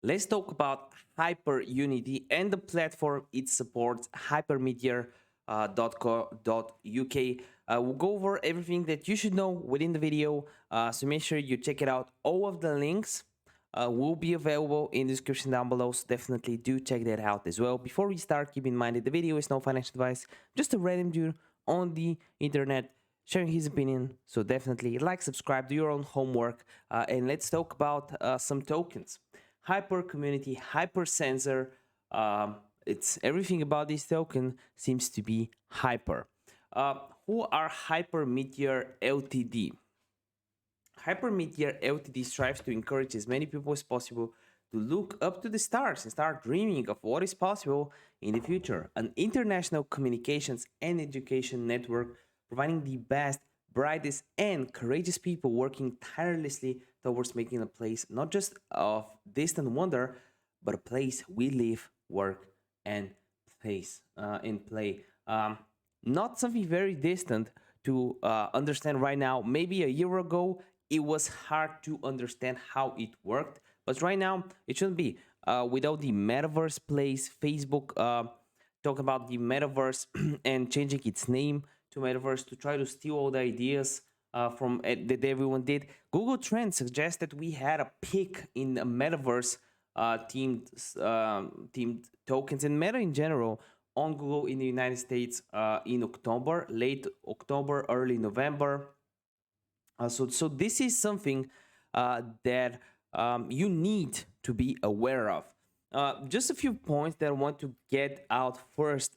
let's talk about HyperUnity and the platform it supports, hypermeteor.co.uk. We'll go over everything that you should know within the video, so make sure you check it out. All of the links will be available in the description down below, so definitely do check that out as well. Before we start, keep in mind that the video is no financial advice, just a random dude on the internet sharing his opinion. So definitely like, subscribe, do your own homework, and let's talk about some tokens. Hyper community, hyper sensor. It's everything about this token seems to be hyper. Who are Hyper Meteor Ltd? Hyper Meteor Ltd strives to encourage as many people as possible to look up to the stars and start dreaming of what is possible in the future. An international communications and education network providing the best, brightest, and courageous people working tirelessly towards making a place not just of distant wonder, but a place we live, work, and play. Not something very distant to understand right now. Maybe a year ago, it was hard to understand how it worked, but right now it shouldn't be. Without the Metaverse place, Facebook talk about the Metaverse and changing its name to Metaverse to try to steal all the ideas from that everyone did. Google Trends suggests that we had a peak in the Metaverse themed tokens and Meta in general on Google in the United States in October, late October, early November. So this is something that you need to be aware of. Just a few points that I want to get out first.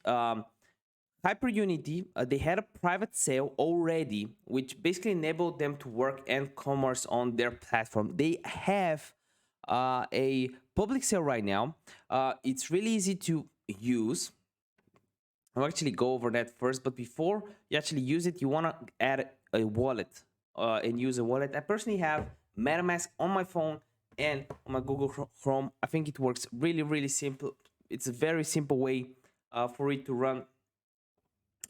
HyperUnity, they had a private sale already, which basically enabled them to work and commerce on their platform. They have a public sale right now. It's really easy to use. I'll actually go over that first, but before you actually use it, you want to add a wallet and use a wallet. I personally have MetaMask on my phone and on my Google Chrome. I think it works really simple. It's a very simple way for it to run,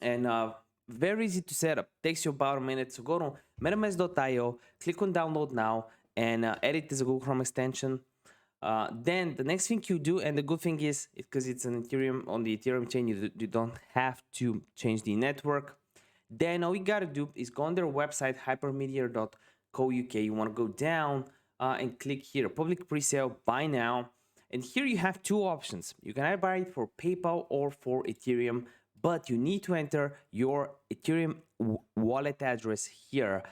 and very easy to set up. Takes you about a minute. So go to metamask.io, click on download now, and add it as a Google Chrome extension. Then the next thing you do, and the good thing is, because it's an Ethereum, on the Ethereum chain, you don't have to change the network. Then all you gotta do is go on their website, hypermeteor.co.uk. You want to go down and click here, public presale, buy now. And here you have two options. You can either buy it for PayPal or for Ethereum, but you need to enter your Ethereum wallet address here,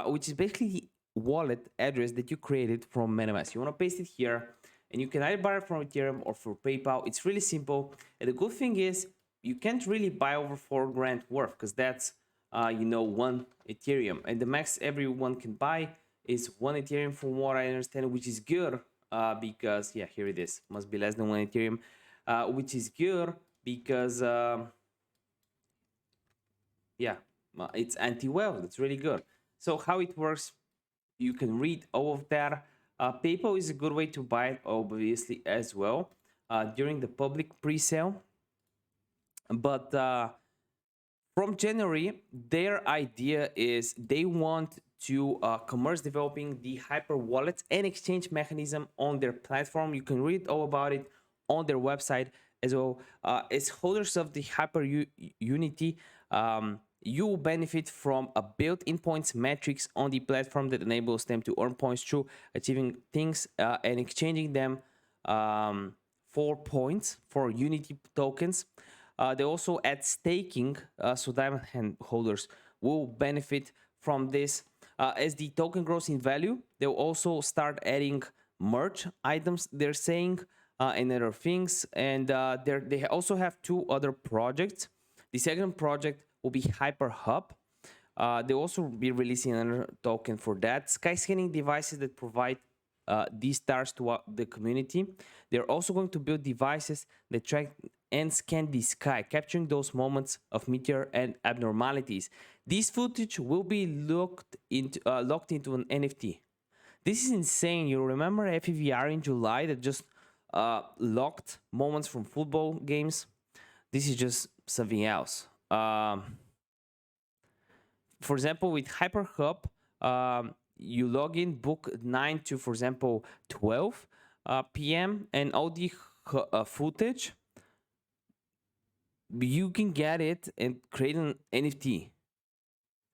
which is basically the wallet address that you created from MetaMask. You want to paste it here, and you can either buy it from Ethereum or for PayPal. It's really simple. And the good thing is you can't really buy over $4,000 worth, because that's one Ethereum, and the max everyone can buy is one Ethereum from what I understand, which is good because here it is, must be less than one Ethereum, which is good because it's anti-whale. That's really good. So how it works, you can read all of that. PayPal is a good way to buy it, obviously, as well, during the public pre-sale. But from January, their idea is they want to commerce developing the hyper wallets and exchange mechanism on their platform. You can read all about it on their website as well. As holders of the HyperUnity, you will benefit from a built-in points matrix on the platform that enables them to earn points through achieving things and exchanging them for points for Unity tokens. They also add staking, so diamond hand holders will benefit from this. As the token grows in value, they'll also start adding merch items, they're saying, and other things. And they also have two other projects. The second project will be Hyper Hub. They'll also be releasing another token for that. Sky scanning devices that provide these stars to the community. They're also going to build devices that track and scan the sky, capturing those moments of meteor and abnormalities. This footage will be locked into an NFT. This is insane. You remember FEVR in July that just locked moments from football games? This is just something else. For example, with HyperHub, you log in book 9 to, for example, 12. PM and all the footage, you can get it and create an NFT.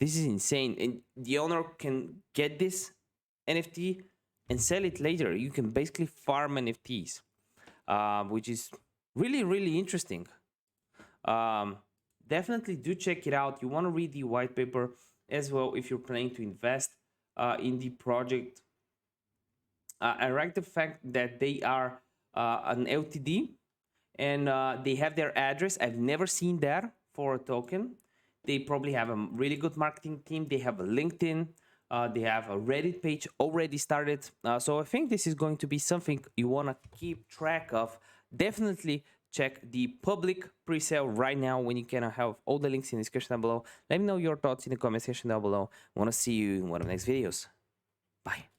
This is insane, and the owner can get this NFT and sell it later. You can basically farm NFTs, which is really interesting. Definitely do check it out. You want to read the white paper as well if you're planning to invest in the project. I like the fact that they are an LTD and they have their address. I've never seen that for a token. They probably have a really good marketing team. They have a LinkedIn. They have a Reddit page already started. So I think this is going to be something you want to keep track of. Definitely check the public pre-sale right now when you can have all the links in the description down below. Let me know your thoughts in the comment section down below. I want to see you in one of the next videos. Bye.